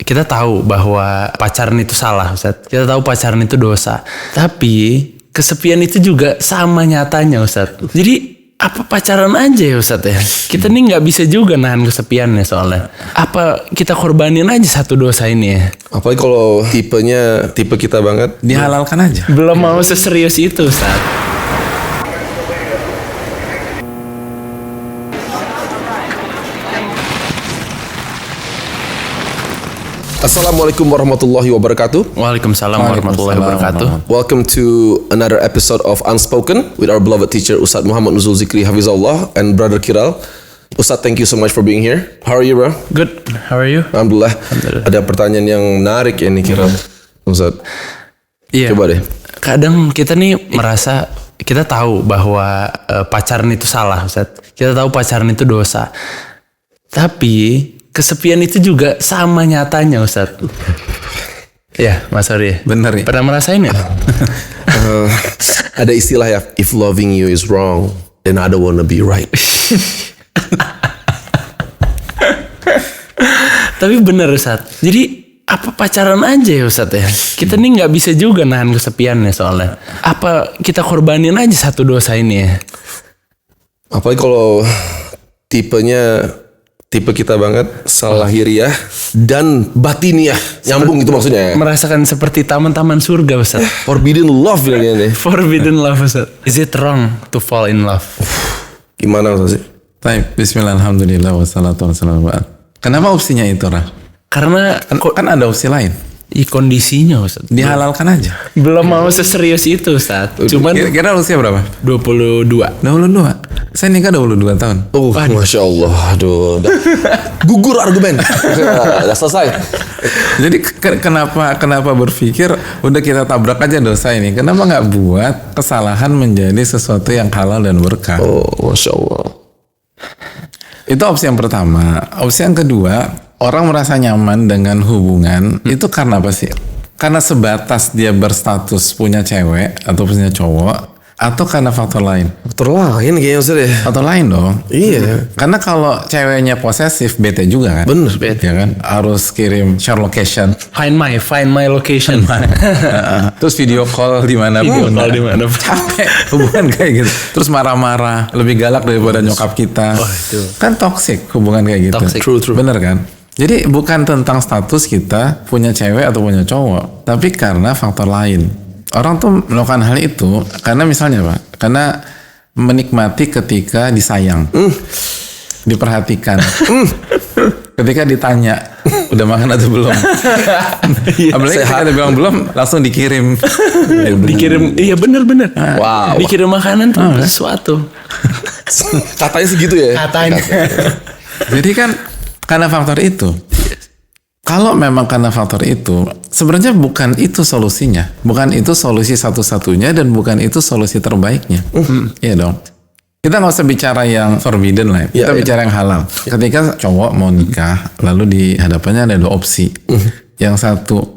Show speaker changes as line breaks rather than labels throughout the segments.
kita tahu bahwa pacaran itu salah, Ustaz. Kita tahu pacaran itu dosa. Tapi kesepian itu juga sama nyatanya, Ustaz. Jadi apa pacaran aja ya, Ustaz ya? Kita nih nggak bisa juga nahan kesepiannya soalnya. Apa kita korbanin aja satu dosa ini ya?
Apalagi kalau tipe kita banget,
dihalalkan aja.
Belum mau seserius itu, Ustaz.
Assalamualaikum warahmatullahi wabarakatuh.
Waalaikumsalam warahmatullahi wabarakatuh.
Welcome to another episode of Unspoken with our beloved teacher Ustadz Muhammad Nuzul Zikri Hafizahullah and brother Kiral. Ustadz, thank you so much for being here. How are you, bro?
Good. How are you?
Alhamdulillah. Ada pertanyaan yang menarik ya nih, Kiral. Ustadz.
Iya.
Coba deh.
Kadang kita nih merasa kita tahu bahwa pacaran itu salah, Ustaz. Kita tahu pacaran itu dosa. Tapi kesepian itu juga sama nyatanya, Ustaz. Ya, Mas Ari.
Bener ya?
Pernah merasain ya?
Ada istilah ya, if loving you is wrong, then I don't wanna be right.
Tapi bener, Ustaz. Jadi apa pacaran aja ya, Ustaz ya? Kita nih nggak bisa juga nahan kesepiannya soalnya. Apa kita korbanin aja satu dosa ini ya?
Apalagi kalau tipe kita banget, salahiriah dan batiniah. Nyambung gitu maksudnya.
Merasakan seperti taman-taman surga, Ustaz.
Forbidden love bilangnya nih.
Forbidden love, Ustaz. Is it wrong to fall in love?
Gimana Ustaz sih?
Baik, bismillah, alhamdulillah, wassalatu wassalamu ala. Kenapa opsinya itu, Rah?
Karena
Kan ada opsi lain.
kondisinya, Ustaz.
Dihalalkan aja.
Belum mau seserius itu, Ustaz. Cuman
Kira-kira usia berapa?
22.
22. Saya nikah 22 tahun.
Masya Allah. Aduh, gugur argumen. Udah selesai.
Jadi kenapa berpikir udah kita tabrak aja dosa ini? Kenapa nggak buat kesalahan menjadi sesuatu yang halal dan berkah?
Masya Allah.
Itu opsi yang pertama. Opsi yang kedua, orang merasa nyaman dengan hubungan itu karena apa sih? Karena sebatas dia berstatus punya cewek atau punya cowok, atau karena faktor lain?
Faktor lain kayaknya Ustaz ya.
Faktor lain dong.
Iya.
Karena kalau ceweknya posesif, bete juga kan?
Bener.
Ya kan? Harus kirim share location.
Find my location.
Terus video call di mana pun. Capek hubungan kayak gitu. Terus marah-marah, lebih galak daripada nyokap kita.
itu.
Kan toxic hubungan kayak gitu.
Toxic.
True.
Bener kan? Jadi bukan tentang status kita punya cewek atau punya cowok, tapi karena faktor lain. Orang tuh melakukan hal itu karena misalnya apa? Karena menikmati ketika disayang, diperhatikan, ketika ditanya udah makan atau belum. Apalagi ketika dia bilang belum, langsung dikirim.
Dikirim, iya bener.
Wow.
Dikirim makanan tuh sesuatu.
Katanya segitu ya.
Katanya.
Jadi kan karena faktor itu. Kalau memang karena faktor itu, sebenarnya bukan itu solusinya. Bukan itu solusi satu-satunya dan bukan itu solusi terbaiknya. Iya dong. Kita nggak usah bicara yang forbidden lah. Kita bicara yang halal. Ketika cowok mau nikah, lalu di hadapannya ada dua opsi. Yang satu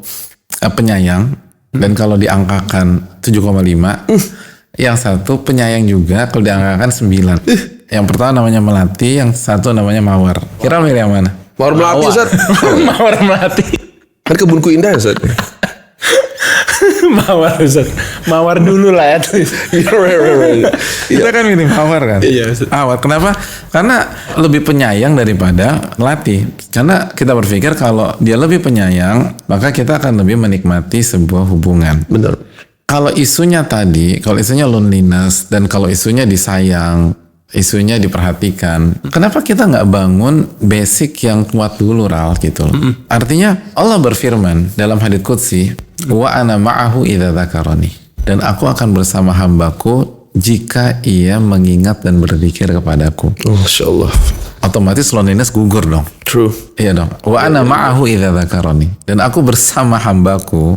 penyayang, dan kalau diangkakan 7,5. Yang satu penyayang juga, kalau diangkakan 9. Yang pertama namanya melati, yang satu namanya mawar. Kira milih yang mana?
Mawar melati Ustaz.
Mawar melati.
Kan kebunku indah Ustaz.
Mawar, Ustaz. Mawar dulu lah ya.
Kita kan milih mawar kan?
Iya, Ustaz.
Mawar. Kenapa? Karena lebih penyayang daripada melati. Karena kita berpikir kalau dia lebih penyayang, maka kita akan lebih menikmati sebuah hubungan.
Benar.
Kalau isunya tadi, kalau isunya loneliness, dan kalau isunya disayang, isunya diperhatikan, kenapa kita nggak bangun basic yang kuat dulu, Ral, gitu loh. Artinya Allah berfirman dalam hadits qudsi, wa ana ma'ahu idza dzakarani, dan aku akan bersama hambaku jika ia mengingat dan berzikir kepadaku.
Masya Allah.
Otomatis loneliness gugur dong.
True.
Iya dong. Wa ana ma'ahu idza dzakarani, dan aku bersama hambaku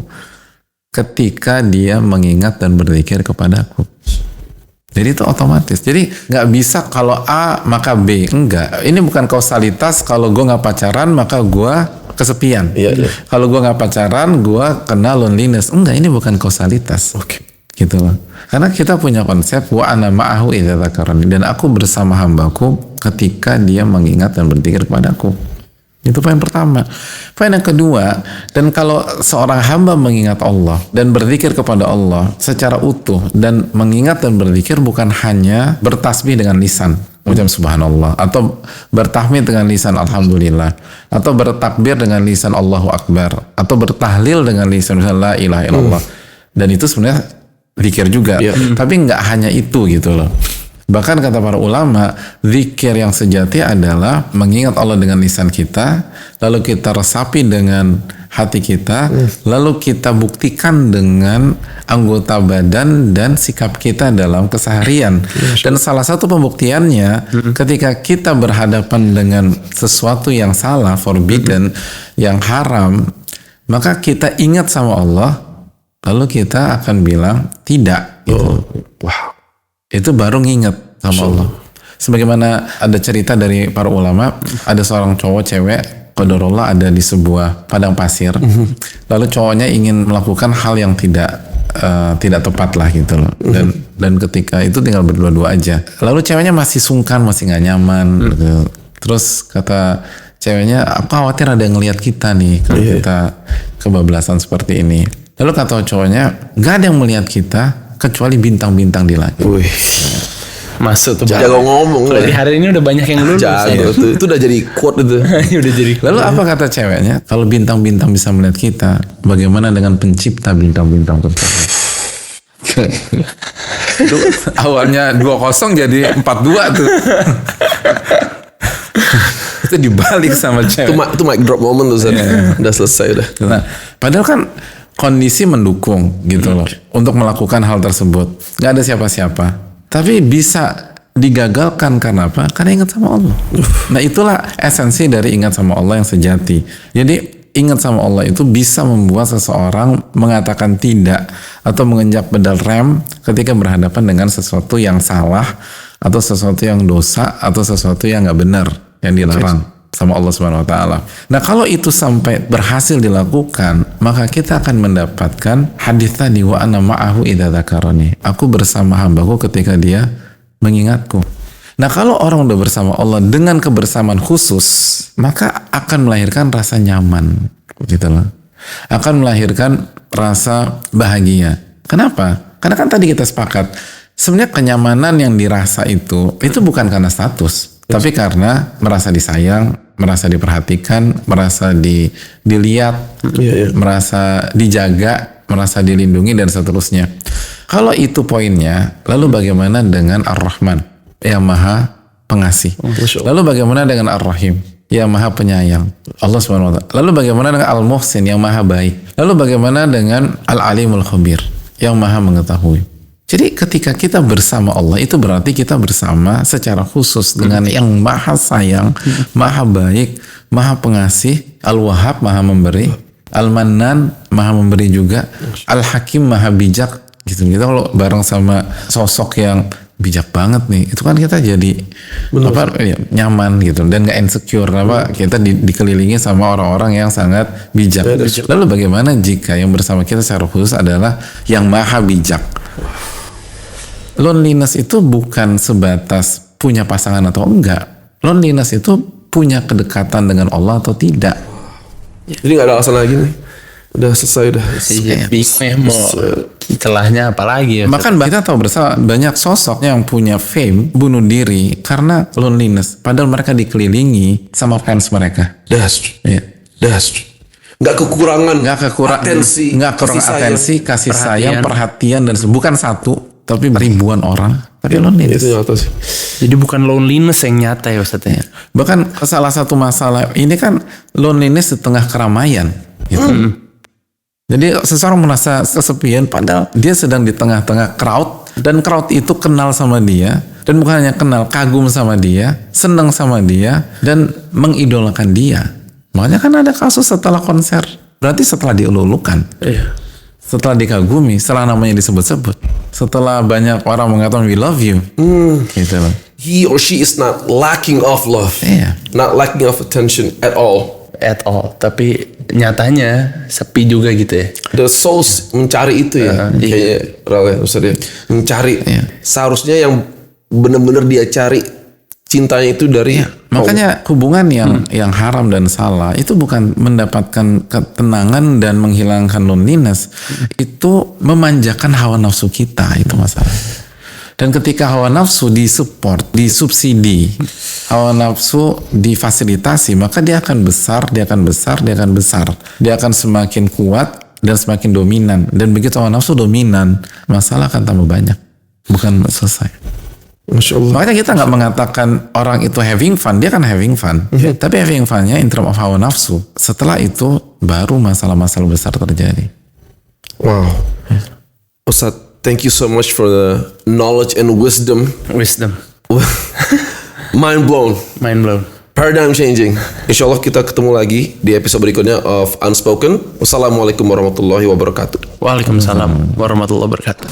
ketika dia mengingat dan berzikir kepadaku. Jadi itu otomatis. Jadi nggak bisa kalau A maka B. Enggak. Ini bukan kausalitas. Kalau gue nggak pacaran maka gue kesepian.
Iya.
Kalau gue nggak pacaran gue kena loneliness. Enggak. Ini bukan kausalitas.
Oke.
Gitu loh. Karena kita punya konsep wa ana ma'ahu idza dzakarani, dan aku bersama hambaku ketika dia mengingat dan berzikir padaku. Itu poin pertama. Poin yang kedua, dan kalau seorang hamba mengingat Allah dan berzikir kepada Allah secara utuh, dan mengingat dan berzikir bukan hanya bertasbih dengan lisan, ucap subhanallah, atau bertahmid dengan lisan alhamdulillah, atau bertakbir dengan lisan Allahu Akbar, atau bertahlil dengan lisan la ilaha illallah. Dan itu sebenarnya zikir juga. Tapi nggak hanya itu gitu loh. Bahkan kata para ulama, zikir yang sejati adalah mengingat Allah dengan lisan kita, lalu kita resapi dengan hati kita, lalu kita buktikan dengan anggota badan dan sikap kita dalam keseharian. Dan salah satu pembuktiannya, ketika kita berhadapan dengan sesuatu yang salah, forbidden, yang haram, maka kita ingat sama Allah, lalu kita akan bilang tidak. Gitu.
Wow.
Itu baru nginget sama Allah. Sebagaimana ada cerita dari para ulama, ada seorang cowok cewek qadarullah ada di sebuah padang pasir. Lalu cowoknya ingin melakukan hal yang tidak tepat lah gitu loh. Dan ketika itu tinggal berdua-dua aja. Lalu ceweknya masih sungkan, masih nggak nyaman gitu. Terus kata ceweknya, aku khawatir ada yang ngelihat kita nih kalau kita kebablasan seperti ini. Lalu kata cowoknya, nggak ada yang melihat kita kecuali bintang-bintang di langit.
Wih.
Masuk tuh.
Jago ngomong.
Kalau di hari ini udah banyak yang lulus.
Jago tuh. Itu udah jadi quote itu.
Udah jadi.
Lalu apa kata ceweknya? Kalau bintang-bintang bisa melihat kita, bagaimana dengan pencipta bintang-bintang tersebut? Awalnya 2-0 jadi 4-2 tuh. Itu dibalik sama cewek.
Itu mic drop moment tuh. Udah selesai udah.
Nah, padahal kan kondisi mendukung gitu loh untuk melakukan hal tersebut. Gak ada siapa-siapa. Tapi bisa digagalkan karena apa? Karena ingat sama Allah. Nah itulah esensi dari ingat sama Allah yang sejati. Jadi ingat sama Allah itu bisa membuat seseorang mengatakan tidak atau menginjak pedal rem ketika berhadapan dengan sesuatu yang salah atau sesuatu yang dosa atau sesuatu yang nggak benar, yang dilarang sama Allah Subhanahu wa taala. Nah, kalau itu sampai berhasil dilakukan, maka kita akan mendapatkan hadis tadi, wa ana ma'ahu idza dzakarani. Aku bersama hambaku ketika dia mengingatku. Nah, kalau orang udah bersama Allah dengan kebersamaan khusus, maka akan melahirkan rasa nyaman, gitu loh. Akan melahirkan rasa bahagia. Kenapa? Karena kan tadi kita sepakat, sebenarnya kenyamanan yang dirasa itu bukan karena status, tapi karena merasa disayang, merasa diperhatikan, merasa dilihat, merasa dijaga, merasa dilindungi, dan seterusnya. Kalau itu poinnya, lalu bagaimana dengan Ar-Rahman yang Maha Pengasih? Lalu bagaimana dengan Ar-Rahim yang Maha Penyayang? Allah Subhanahu wa taala. Lalu bagaimana dengan Al-Muhsin yang Maha Baik? Lalu bagaimana dengan Al-Alimul Khabir yang Maha Mengetahui? Jadi ketika kita bersama Allah, itu berarti kita bersama secara khusus dengan yang Maha Sayang, Maha Baik, Maha Pengasih, Al-Wahhab, Maha Memberi, Al-Mannan, Maha Memberi juga, Al-Hakim, Maha Bijak. Gitu. Kita kalau bareng sama sosok yang bijak banget nih, itu kan kita jadi nyaman gitu, dan nggak insecure. Kita dikelilingi sama orang-orang yang sangat bijak. Lalu bagaimana jika yang bersama kita secara khusus adalah yang Maha Bijak? Loneliness itu bukan sebatas punya pasangan atau enggak. Loneliness itu punya kedekatan dengan Allah atau tidak.
Jadi nggak ada alasan lagi nih. Udah selesai udah.
Bingung mau celahnya apa lagi ya?
Bahkan kita tahu bersama banyak sosok yang punya fame bunuh diri karena loneliness. Padahal mereka dikelilingi sama fans mereka.
That's nggak kekurangan atensi,
kasih sayang, perhatian, dan bukan satu tapi ribuan orang, tapi loneliness.
Itu nyata sih.
Jadi bukan loneliness yang nyata ya Ustaz ya.
Bahkan salah satu masalah ini kan loneliness di tengah keramaian gitu. Jadi seseorang merasa kesepian padahal dia sedang di tengah-tengah crowd, dan crowd itu kenal sama dia, dan bukan hanya kenal, kagum sama dia, senang sama dia, dan mengidolakan dia. Makanya kan ada kasus setelah konser, berarti setelah dielulukan. Setelah dikagumi, setelah namanya disebut-sebut, setelah banyak orang mengatakan we love you, gitu loh.
He or she is not lacking of love, not lacking of attention at all.
Tapi nyatanya sepi juga gitu ya.
The souls mencari itu ya, kayaknya Ral ya, Ustaz ya, mencari. Seharusnya yang benar-benar dia cari cintanya itu dari
Makanya hubungan yang haram dan salah itu bukan mendapatkan ketenangan dan menghilangkan loneliness, itu memanjakan hawa nafsu kita, itu masalah. Dan ketika hawa nafsu disupport, disubsidi, hawa nafsu difasilitasi, maka dia akan besar, dia akan besar, dia akan besar. Dia akan semakin kuat dan semakin dominan. Dan begitu hawa nafsu dominan, masalah akan tambah banyak, bukan selesai.
Masya Allah.
Makanya kita nggak mengatakan orang itu having fun, dia kan having fun. Tapi having funnya in term of hawa nafsu. Setelah itu baru masalah-masalah besar terjadi.
Wow. Ustadz, thank you so much for the knowledge and wisdom. Mind blown. Paradigm changing. Insya Allah kita ketemu lagi di episode berikutnya of Unspoken. Wassalamualaikum warahmatullahi wabarakatuh.
Waalaikumsalam warahmatullahi wabarakatuh.